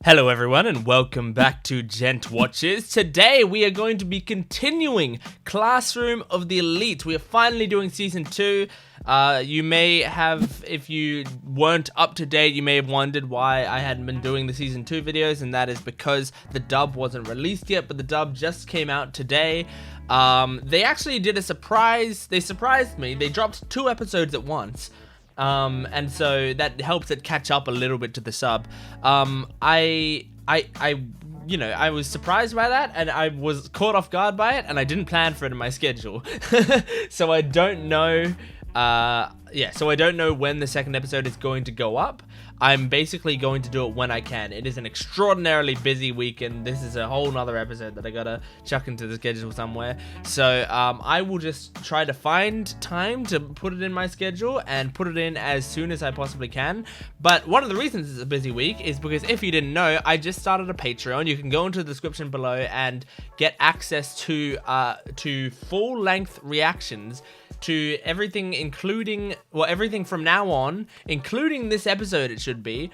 Hello everyone and welcome back to Gent Watches. Today we are going to be continuing Classroom of the Elite. We are finally doing Season 2. You may have, if you weren't up to date, you may have wondered why I hadn't been doing the Season 2 videos, and that is because the dub wasn't released yet, but the dub just came out today. They actually did a surprise. They surprised me. They dropped 2 episodes at once. And so that helps it catch up a little bit to the sub. I was surprised by that, and I was caught off guard by it, and I didn't plan for it in my schedule. So I don't know, so I don't know when the second episode is going to go up. I'm basically going to do it when I can. It is an extraordinarily busy week, and this is a whole nother episode that I gotta chuck into the schedule somewhere. So I will just try to find time to put it in my schedule and put it in as soon as I possibly can. But one of the reasons it's a busy week is because, if you didn't know, I just started a Patreon. You can go into the description below and get access to full-length reactions to everything, including, well, everything from now on, including this episode, it should be.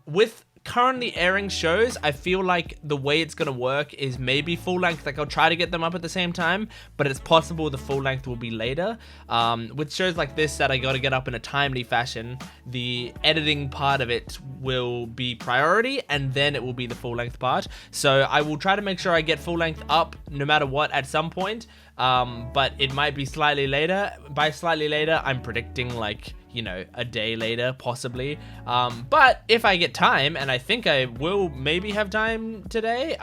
With currently airing shows, I feel like the way it's gonna work is maybe full length. Like, I'll try to get them up at the same time, but it's possible the full length will be later. With shows like this that I gotta get up in a timely fashion, the editing part of it will be priority, and then it will be the full length part. So I will try to make sure I get full length up no matter what at some point. But it might be slightly later. By slightly later, I'm predicting, like, you know, a day later, possibly. But if I get time, and I think I will maybe have time today,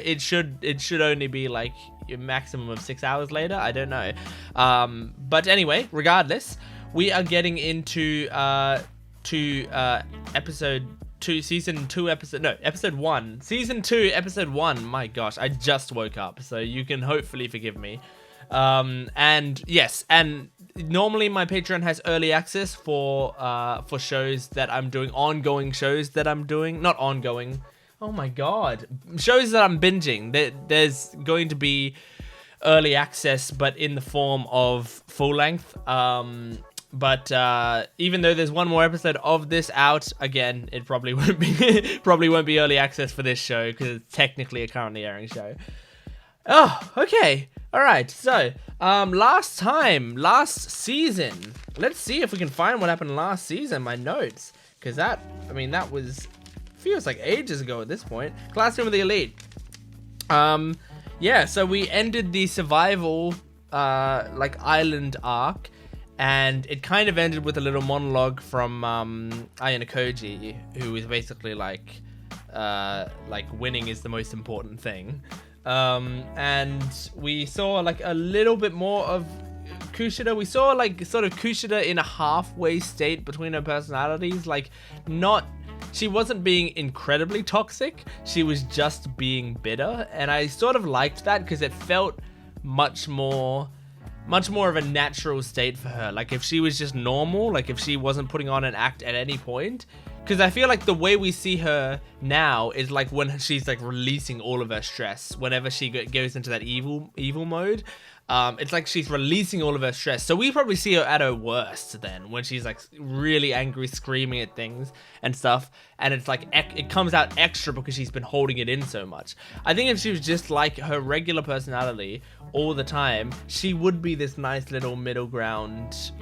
it should only be like a maximum of 6 hours later. I don't know. But anyway, regardless, we are getting into episode 2, season 2, episode 1, season 2, episode 1. My gosh, I just woke up, so you can hopefully forgive me. And yes, and normally my Patreon has early access for shows that I'm doing, ongoing shows that I'm doing, not ongoing, oh my god, shows that I'm binging. There's going to be early access, but in the form of full length. But even though there's one more episode of this out, again, it probably won't be early access for this show because it's technically a currently airing show. Oh, okay. All right. So, last season. Let's see if we can find what happened last season. My notes, because that feels like ages ago at this point. Classroom of the Elite. Yeah. So we ended the survival, island arc. And it kind of ended with a little monologue from Ayano Koji, who is basically like winning is the most important thing. And we saw like a little bit more of Kushida. We saw like sort of Kushida in a halfway state between her personalities. Like, she wasn't being incredibly toxic. She was just being bitter. And I sort of liked that because it felt much more of a natural state for her. Like, if she was just normal, like if she wasn't putting on an act at any point. Because I feel like the way we see her now is like when she's like releasing all of her stress. Whenever she goes into that evil mode, it's like she's releasing all of her stress. So we probably see her at her worst then, when she's like really angry, screaming at things and stuff. And it's like it comes out extra because she's been holding it in so much. I think if she was just like her regular personality all the time, she would be this nice little middle ground,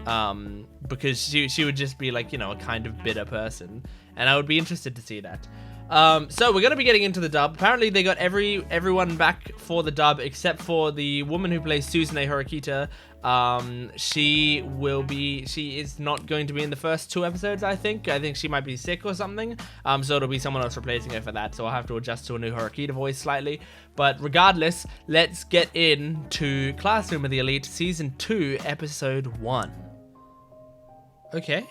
because she would just be like, you know, a kind of bitter person, and I would be interested to see that. So we're gonna be getting into the dub. Apparently they got everyone back for the dub except for the woman who plays Suzune Horikita. She is not going to be in the first 2 episodes, I think. I think she might be sick or something. So it'll be someone else replacing her for that. So I'll have to adjust to a new Horikita voice slightly. But regardless, let's get into Classroom of the Elite Season 2, Episode 1. Okay.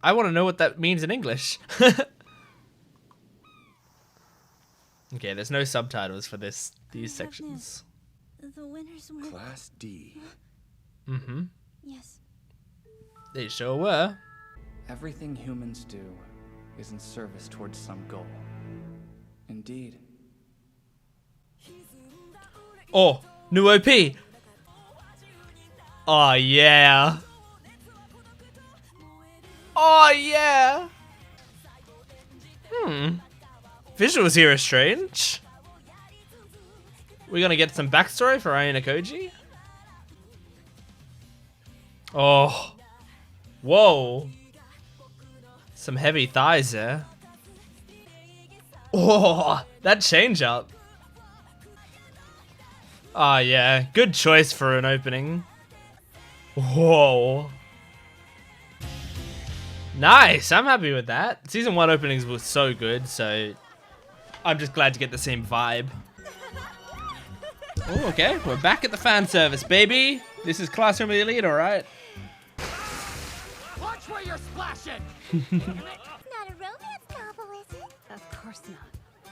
I want to know what that means in English. Okay, there's no subtitles for these sections. The winners were Class D. Mm-hmm. Yes. They sure were. Everything humans do is in service towards some goal. Indeed. Oh, new OP. Oh yeah. Oh yeah. Visuals here are strange. We're gonna get some backstory for Ayano Koji. Oh. Whoa. Some heavy thighs there. Oh, that change up. Ah, yeah. Good choice for an opening. Whoa. Nice. I'm happy with that. Season 1 openings were so good, so I'm just glad to get the same vibe. Oh, okay. We're back at the fan service, baby. This is Classroom of the Elite, alright? Watch where you're splashing! Not a romance novel, is it? Of course not.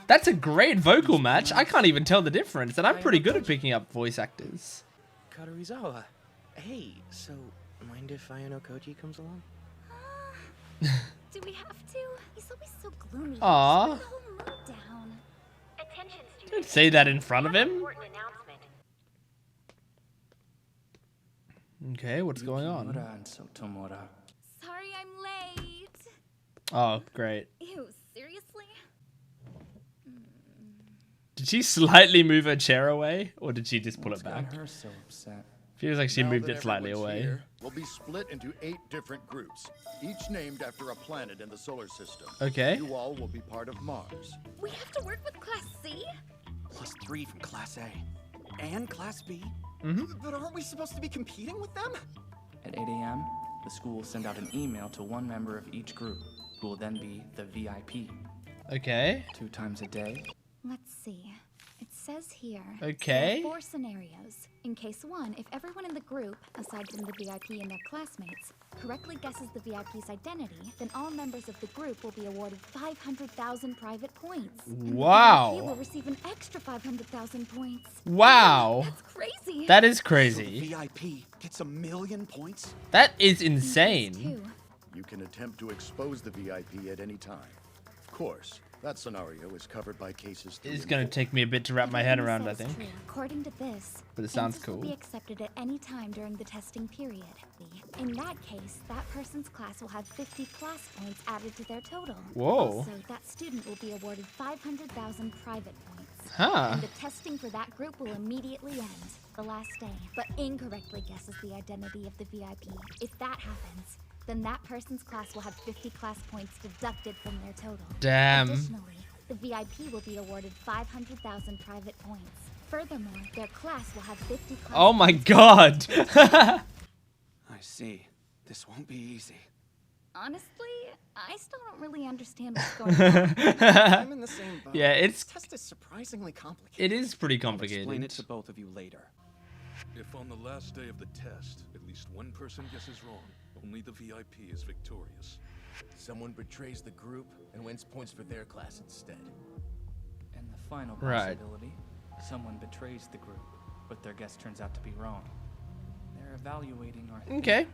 That's a great vocal match. I can't even tell the difference, and I'm pretty good at picking up voice actors. Karuizawa. Hey, so mind if Ayano Koji comes along? Do we have to? He's always so gloomy. Aw. Just put the whole mood down. Attention students. Don't say that in front of him. Important announcement. Okay, what's going on? Yukimura and Sotomura. Sorry I'm late. Oh, great. Ew, seriously? Did she slightly move her chair away, or did she just pull What's it back? got her so upset? Feels like she Now moved that it slightly everyone's away. here, we'll be split into 8 different groups, each named after a planet in the solar system. Okay. You all will be part of Mars. We have to work with Class C? Plus 3 from Class A. And Class B. But aren't we supposed to be competing with them? At 8 a.m., the school will send out an email to one member of each group, who will then be the VIP. Okay. 2 times a day. Let's see. It says here. Okay. There are 4 scenarios. In case 1, if everyone in the group, aside from the VIP and their classmates, correctly guesses the VIP's identity, then all members of the group will be awarded 500,000 private points. And Wow. The VIP will receive an extra 500,000 points. Wow. That's crazy. That is So the crazy. VIP gets 1,000,000 points? That is In case insane. 2, You can attempt to expose the VIP at any time. Of course, that scenario is covered by cases 3 It's and gonna 4. take me a bit to wrap my head everything around, I says think. true. According to this, But it sounds answers will cool. be accepted at any time during the testing period. In that case, that person's class will have 50 class points added to their total. Whoa. Also, that student will be awarded 500,000 private points. Huh. And the testing for that group will immediately end the last day, but incorrectly guesses the identity of the VIP. If that happens, then that person's class will have 50 class points deducted from their total. Damn. Additionally, the VIP will be awarded 500,000 private points. Furthermore, their class will have 50 class Oh my points. god. I see. This won't be easy. Honestly, I still don't really understand what's going on. I'm in the same boat. Yeah, This it's test is surprisingly complicated. it is pretty I'll explain complicated. it to both of you later. If on the last day of the test, at least one person guesses wrong, only the VIP is victorious. Someone betrays the group and wins points for their class instead. And the final Right. possibility, someone betrays the group, but their guess turns out to be wrong. They're evaluating our Okay.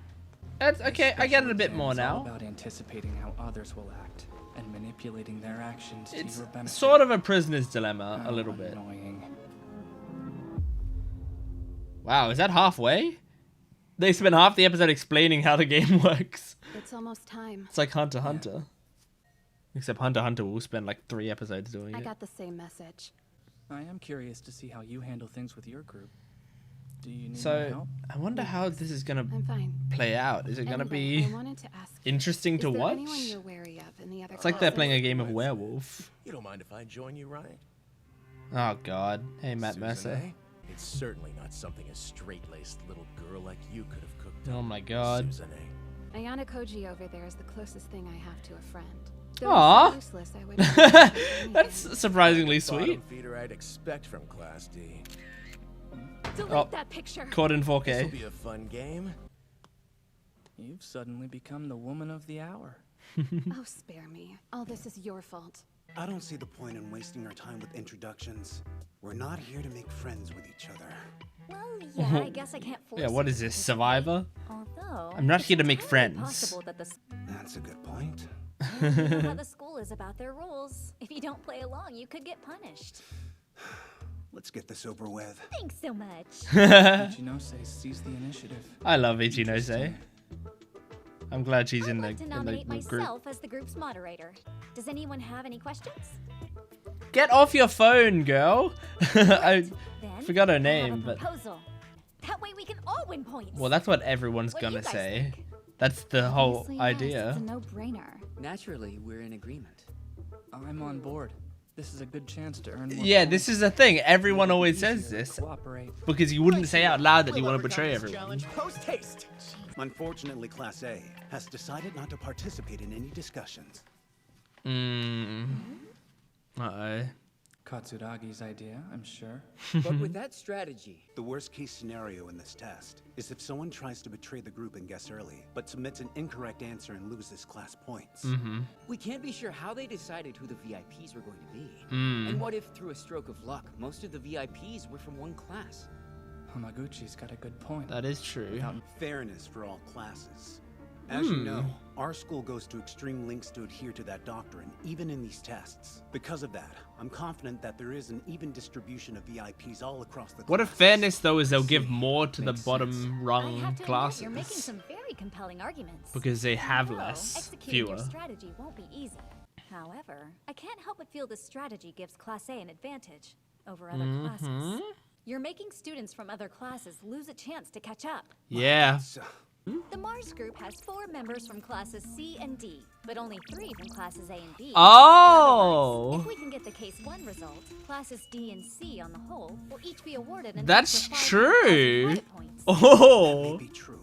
That's okay. I get it a bit Special more exam is all now. about anticipating how others will act and manipulating their actions to It's your benefit. sort of a prisoner's dilemma, a Oh, little bit. annoying. Wow, is that halfway? They spent half the episode explaining how the game works. It's almost time. It's like Hunter x Hunter. Except Hunter x Hunter will spend like 3 episodes doing I it. got the same message. I am curious to see how you handle things with your group. Do you need my So, help? I wonder how this is gonna I'm fine. play out. Is it gonna Anyway, I be wanted to ask. interesting Is to there watch? anyone you're wary of in the other It's like they're classes? playing a game of werewolf. You don't mind if I join you, right? Oh god. Hey, Matt Susan, Mercer. eh? It's certainly not something a straight-laced little girl like you could have cooked Oh up. my god. Susan, eh? Ayana Koji over there is the closest thing I have to a friend. Though Aw. he's so useless, I would That's surprisingly Bottom sweet. feeder I'd expect from Class D. Delete Oh. that picture. Caught in This'll 4K. be a fun game. You've suddenly become the woman of the hour. Oh, spare me. All this is your fault. I don't see the point in wasting our time with introductions. We're not here to make friends with each other. Well, yeah, I guess I can't force Yeah, what you is to this, participate. Survivor? Although, I'm not it's here to make entirely friends. possible that the That's a good point. you know how the school is about their rules. If you don't play along, you could get punished. Let's get this over with. Thanks so much. Ichinose sees the initiative. I love Ichinose. I'm glad she's I'd in like to the nominate group. myself as the group's moderator. Does anyone have any questions? Get off your phone, girl. I Then forgot her I have a name, but proposal. That way we can all win points. well, that's what everyone's What do you gonna guys say. think? That's the whole Obviously, yes, idea. it's a no-brainer. Naturally, we're in agreement. I'm on board. This is a good chance to earn more Yeah, points. this is the thing. Everyone Make it always easier says to this Cooperate. because you wouldn't say out loud that you We'll want to overcome betray this everyone. challenge post-haste. Unfortunately, Class A has decided not to participate in any discussions. Uh-oh. Katsuragi's idea, I'm sure. But with that strategy, The worst case scenario in this test is if someone tries to betray the group and guess early, but submits an incorrect answer and loses class points. we can't be sure how they decided who the VIPs were going to be. Mm. And what if, through a stroke of luck, most of the VIPs were from one class? Hamaguchi's got a good point. That is true. Fairness for all classes. As you know, our school goes to extreme lengths to adhere to that doctrine, even in these tests. Because of that, I'm confident that there is an even distribution of VIPs all across the What if classes. fairness though is they'll give more to the Makes bottom sense. I rung have to admit, classes you're making some very compelling arguments. because they have I know less, executing fewer. your strategy won't be easy. However, I can't help but feel this strategy gives Class A an advantage over other classes. You're making students from other classes lose a chance to catch up. Yeah. So, The Mars group has 4 members from classes C and D, but only 3 from classes A and B. Oh. In other words, if we can get the case 1 result, classes D and C on the whole will each be awarded an That's extra 500,000 true. credit points. may Oh. be true.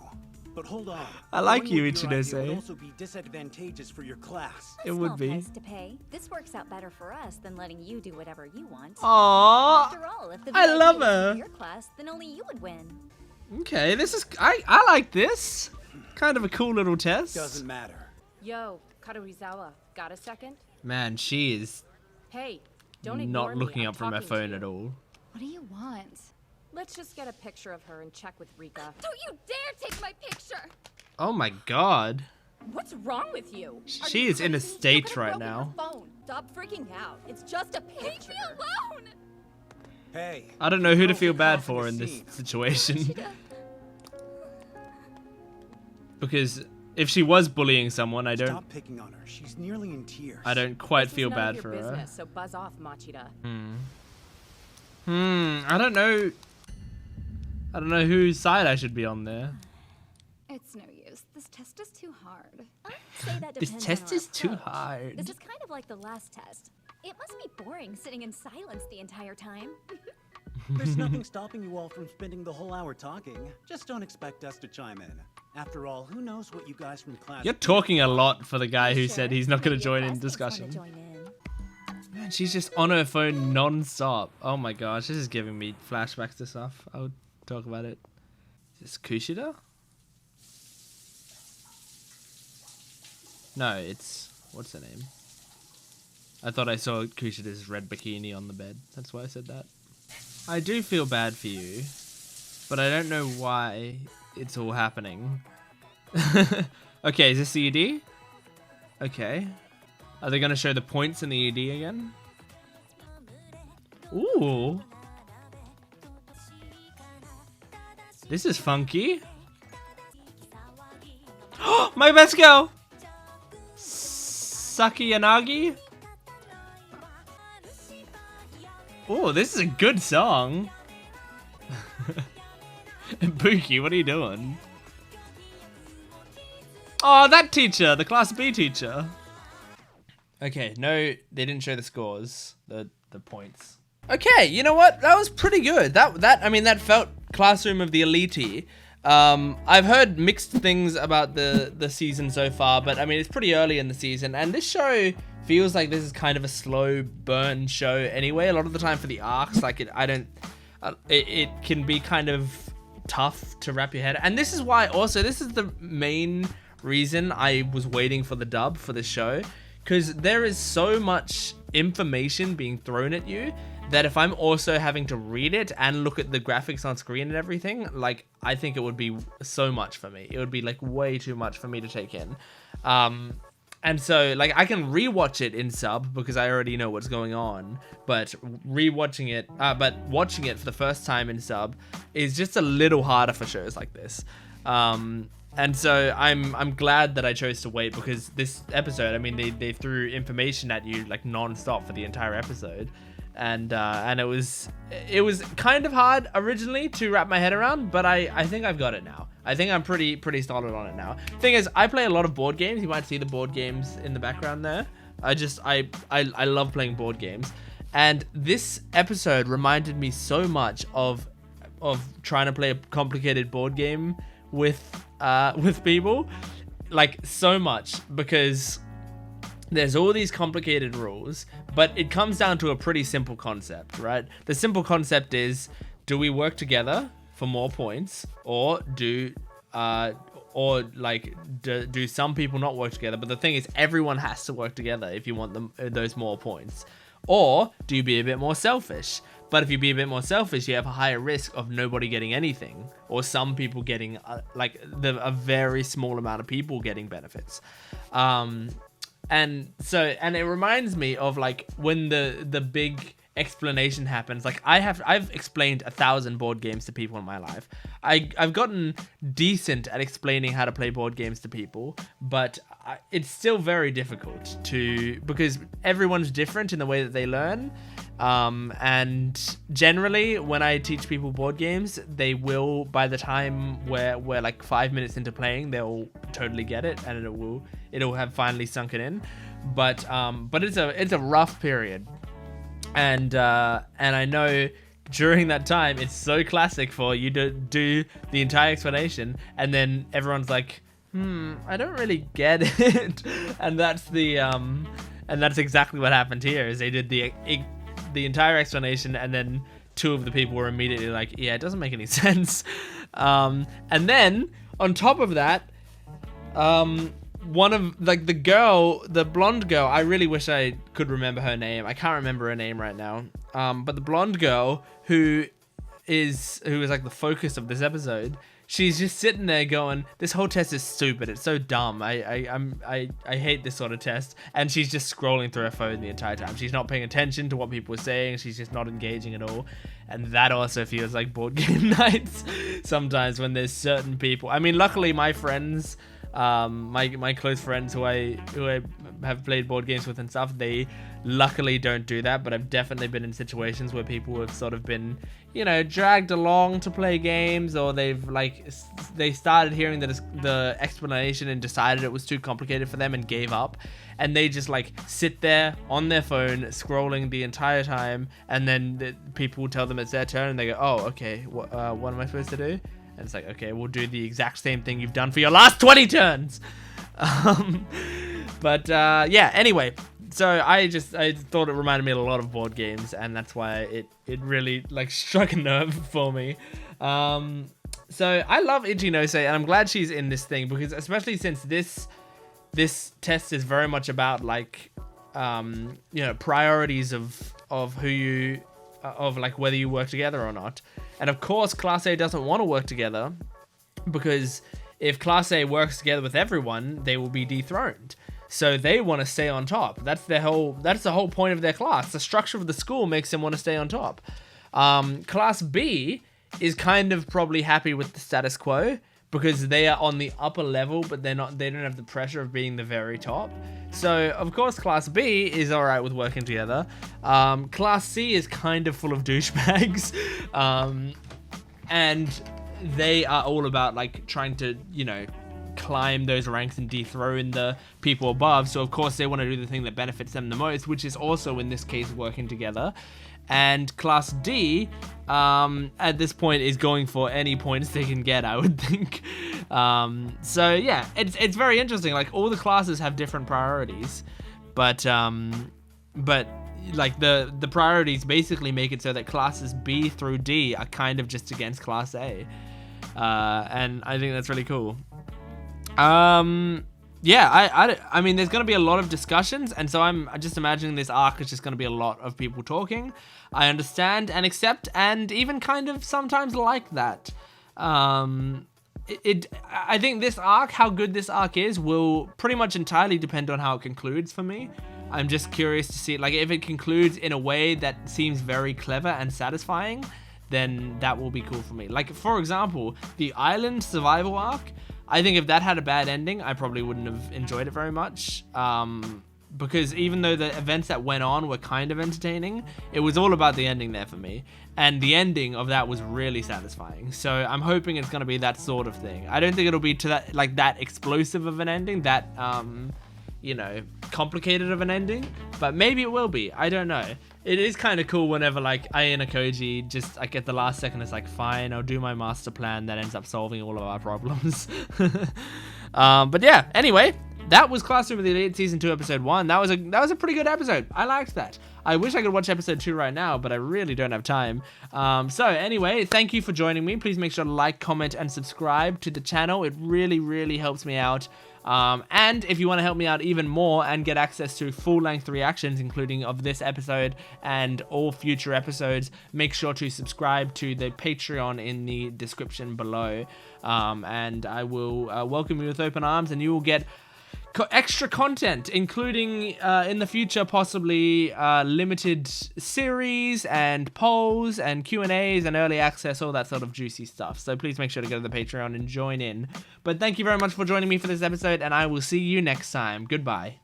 But hold on. I like Going you, with your idea Ichinose. would also be disadvantageous for your class. It would Small be. price to pay. This works out better for us than letting you do whatever you want. Aww. After all, if the I VIP love was her. from your class, then only you would win. Okay, this is I like this. Kind of a cool little test. Doesn't matter. Yo, Karuizawa, got a second? Man, she is Hey, don't ignore not me, looking I'm up from her talking to phone you. at all. What do you want? Let's just get a picture of her and check with Rika. Don't you dare take my picture! Oh my god. What's wrong with you? Are She you is in a crazy? You state could've right broken her now. phone. Stop freaking out. It's just a picture. Leave me alone! Hey. I don't know who to girls feel get bad caught for the in this scene. situation. Because if she was bullying someone, I don't Stop picking on her. She's nearly in tears. quite This is feel none of bad your for business, her. So buzz off, Machida. I don't know. I don't know whose side I should be on there. It's no use. This test is too hard. I'd say that This depends test on our is too approach. hard. This is kind of like the last test. It must be boring sitting in silence the entire time. There's nothing stopping you all from spending the whole hour talking. Just don't expect us to chime in. After all, who knows what you guys from class... You're talking a lot for the guy who Sure, said he's not going to maybe join your in classmates wanna discussion. join in. Man, she's just on her phone non-stop. Oh my gosh, this is giving me flashbacks to stuff. I would talk about it. Is this Kushida? No, it's... What's her name? I thought I saw Kushida's red bikini on the bed. That's why I said that. I do feel bad for you, but I don't know why it's all happening. Okay, is this the ED? Okay. Are they going to show the points in the ED again? Ooh. This is funky. My best girl! Saki Yanagi? Oh, this is a good song. Buki, what are you doing? Oh, that teacher, the Class B teacher. Okay, no, they didn't show the scores, the points. Okay, you know what? That was pretty good. That felt Classroom of the Elite. I've heard mixed things about the season so far, but I mean, it's pretty early in the season, and this show feels like this is kind of a slow burn show anyway. A lot of the time for the arcs, like it can be kind of tough to wrap your head. And this is why also, this is the main reason I was waiting for the dub for the show, because there is so much information being thrown at you that if I'm also having to read it and look at the graphics on screen and everything, like, I think it would be so much for me. It would be like way too much for me to take in. And so, like, I can rewatch it in sub because I already know what's going on, but watching it for the first time in sub is just a little harder for shows like this. And so I'm glad that I chose to wait, because this episode, I mean, they threw information at you like non-stop for the entire episode, and it was kind of hard originally to wrap my head around, but I think I've got it now. I think I'm pretty solid on it now. Thing is, I play a lot of board games. You might see the board games in the background there. I love playing board games, and this episode reminded me so much of trying to play a complicated board game with people, like so much, because there's all these complicated rules, but it comes down to a pretty simple concept, right? The simple concept is, do we work together for more points, or do some people not work together? But the thing is, everyone has to work together if you want those more points. Or do you be a bit more selfish? But if you be a bit more selfish, you have a higher risk of nobody getting anything, or some people getting a very small amount of people getting benefits. And it reminds me of like when the big explanation happens. Like I've explained 1,000 board games to people in my life. I've gotten decent at explaining how to play board games to people, but it's still very difficult because everyone's different in the way that they learn. And generally when I teach people board games, they will, by the time we're like 5 minutes into playing, they'll totally get it, and it'll have finally sunken in. But it's a rough period. And I know during that time, it's so classic for you to do the entire explanation, and then everyone's like, I don't really get it. And that's exactly what happened here. Is they did the entire explanation, and then 2 of the people were immediately like, yeah, it doesn't make any sense. And then on top of that, one of like the blonde girl, I really wish I could remember her name. I can't remember her name right now. But the blonde girl who is like the focus of this episode, she's just sitting there going, this whole test is stupid. It's so dumb. I hate this sort of test. And she's just scrolling through her phone the entire time. She's not paying attention to what people are saying. She's just not engaging at all. And that also feels like board game nights sometimes when there's certain people. I mean, luckily my friends, my close friends who I have played board games with and stuff, they luckily don't do that. But I've definitely been in situations where people have sort of been, dragged along to play games, or they started hearing the explanation and decided it was too complicated for them and gave up, and they just like sit there on their phone scrolling the entire time, and then people tell them it's their turn and they go, oh, okay, what am I supposed to do? And it's like, okay, we'll do the exact same thing you've done for your last 20 turns. Yeah, anyway, so I thought it reminded me a lot of board games, and that's why it really like struck a nerve for me. So I love Ichinose, and I'm glad she's in this thing, because especially since this test is very much about like priorities of who you of like whether you work together or not. And of course, Class A doesn't want to work together, because if Class A works together with everyone, they will be dethroned. So they want to stay on top. That's the whole point of their class. The structure of the school makes them want to stay on top. Class B is kind of probably happy with the status quo, because they are on the upper level, but they don't have the pressure of being the very top. So of course Class B is alright with working together. Class C is kind of full of douchebags. And they are all about like trying to, climb those ranks and dethrone the people above. So of course they want to do the thing that benefits them the most, which is also in this case working together. And Class D, at this point, is going for any points they can get, I would think. So yeah, it's very interesting. Like, all the classes have different priorities, but like the priorities basically make it so that classes B through D are kind of just against Class A, and I think that's really cool. Yeah, I mean, there's going to be a lot of discussions, and so I'm just imagining this arc is just going to be a lot of people talking. I understand and accept and even kind of sometimes like that. I think this arc, how good this arc is, will pretty much entirely depend on how it concludes for me. I'm just curious to see, like, if it concludes in a way that seems very clever and satisfying, then that will be cool for me. Like, for example, the island survival arc, I think if that had a bad ending, I probably wouldn't have enjoyed it very much. Because even though the events that went on were kind of entertaining, it was all about the ending there for me. And the ending of that was really satisfying. So I'm hoping it's going to be that sort of thing. I don't think it'll be to that, like, that explosive of an ending, that, you know, complicated of an ending. But maybe it will be. I don't know. It is kind of cool whenever, like, Ai and Koji just, like, at the last second, it's like, fine, I'll do my master plan that ends up solving all of our problems. But yeah, anyway, that was Classroom of the Elite Season 2, Episode 1. That was a pretty good episode. I liked that. I wish I could watch Episode 2 right now, but I really don't have time. So anyway, thank you for joining me. Please make sure to like, comment, and subscribe to the channel. It really, really helps me out. And if you want to help me out even more and get access to full-length reactions, including of this episode and all future episodes, make sure to subscribe to the Patreon in the description below. And I will welcome you with open arms, and you will get extra content, including in the future possibly limited series and polls and Q&As and early access, all that sort of juicy stuff. So please make sure to go to the Patreon and join in. But thank you very much for joining me for this episode, and I will see you next time. Goodbye.